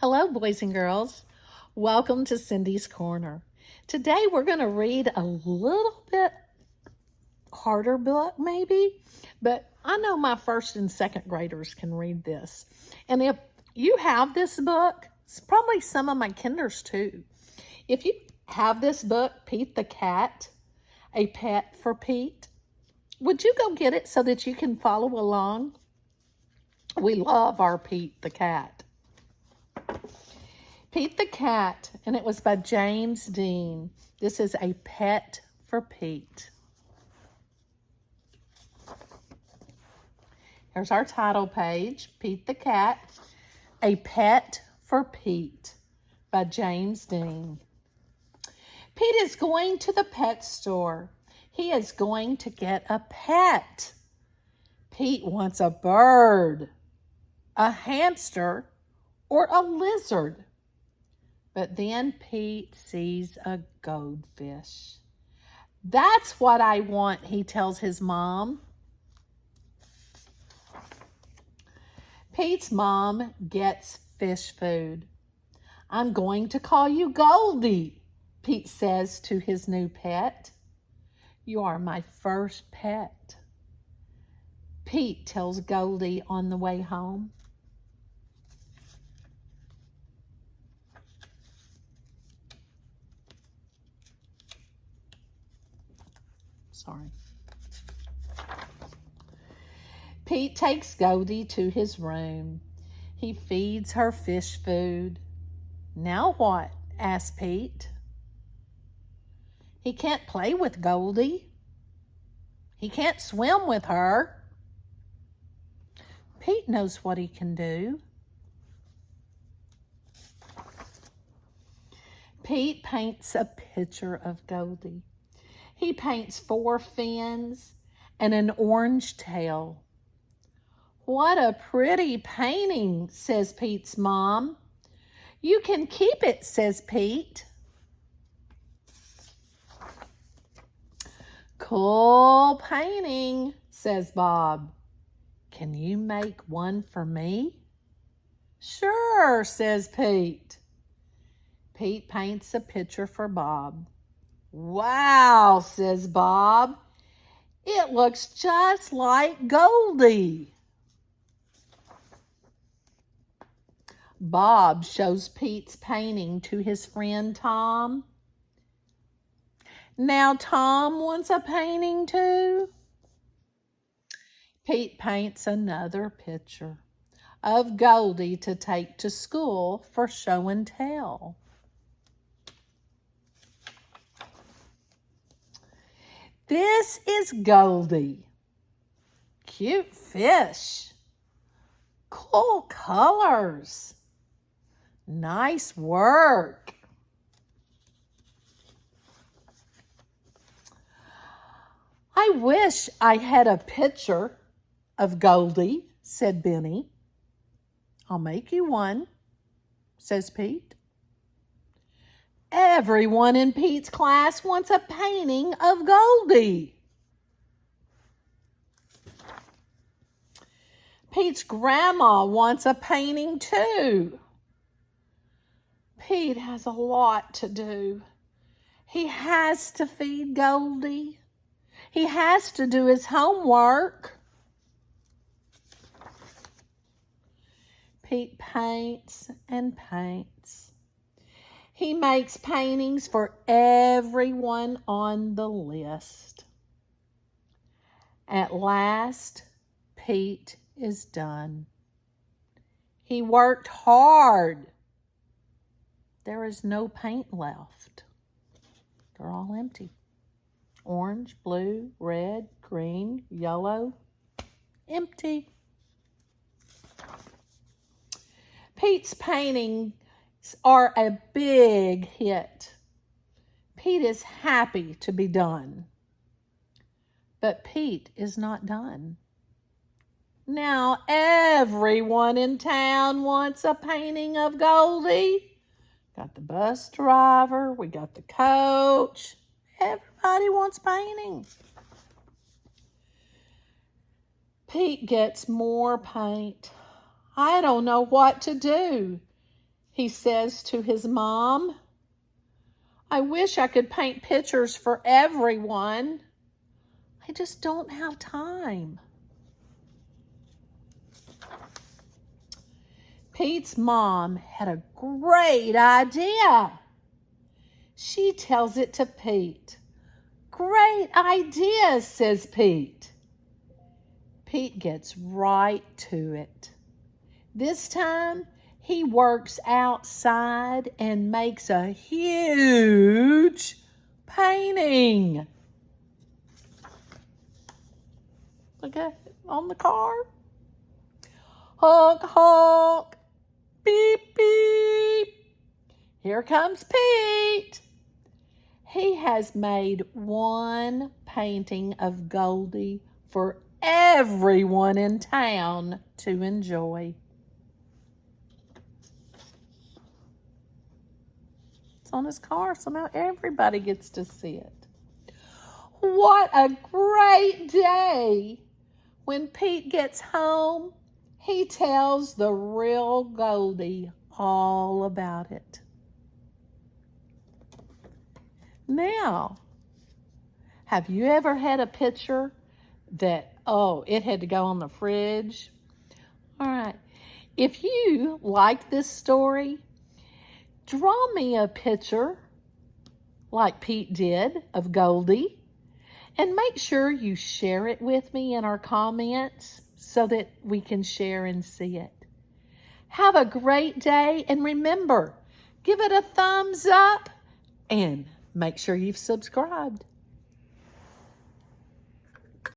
Hello, boys and girls. Welcome to Cindy's Corner. Today we're going to read a little bit harder book, maybe, but I know my first and second graders can read this. And if you have this book, it's probably some of my kinders too. If you have this book, Pete the Cat, A Pet for Pete, would you go get it so that you can follow along? We love our Pete the Cat. Pete the Cat, and it was by James Dean. This is A Pet for Pete. Here's our title page, Pete the Cat, A Pet for Pete by James Dean. Pete is going to the pet store. He is going to get a pet. Pete wants a bird, a hamster, or a lizard. But then Pete sees a goldfish. That's what I want, he tells his mom. Pete's mom gets fish food. I'm going to call you Goldie, Pete says to his new pet. You are my first pet, Pete tells Goldie on the way home. Sorry. Pete takes Goldie to his room. He feeds her fish food. Now what? Asks Pete. He can't play with Goldie. He can't swim with her. Pete knows what he can do. Pete paints a picture of Goldie. He paints 4 fins and an orange tail. What a pretty painting, says Pete's mom. You can keep it, says Pete. Cool painting, says Bob. Can you make one for me? Sure, says Pete. Pete paints a picture for Bob. Wow, says Bob. It looks just like Goldie. Bob shows Pete's painting to his friend Tom. Now Tom wants a painting too. Pete paints another picture of Goldie to take to school for show and tell. This is Goldie. Cute fish. Cool colors. Nice work. I wish I had a picture of Goldie, said Benny. I'll make you one, says Pete. Everyone in Pete's class wants a painting of Goldie. Pete's grandma wants a painting too. Pete has a lot to do. He has to feed Goldie. He has to do his homework. Pete paints and paints. He makes paintings for everyone on the list. At last, Pete is done. He worked hard. There is no paint left. They're all empty. Orange, blue, red, green, yellow, empty. Pete's paintings are a big hit. Pete is happy to be done. But Pete is not done. Now everyone in town wants a painting of Goldie. Got the bus driver, we got the coach. Everybody wants painting. Pete gets more paint. I don't know what to do. He says to his mom, I wish I could paint pictures for everyone. I just don't have time. Pete's mom had a great idea. She tells it to Pete. Great idea, says Pete. Pete gets right to it. This time, he works outside and makes a huge painting. Look at it on the car. Honk, honk. Beep, beep. Here comes Pete. He has made one painting of Goldie for everyone in town to enjoy. It's on his car, so now everybody gets to see it. What a great day! When Pete gets home, he tells the real Goldie all about it. Now, have you ever had a picture that, it had to go on the fridge? All right. If you like this story, draw me a picture like Pete did of Goldie, and make sure you share it with me in our comments so that we can share and see it. Have a great day, and remember, give it a thumbs up and make sure you've subscribed.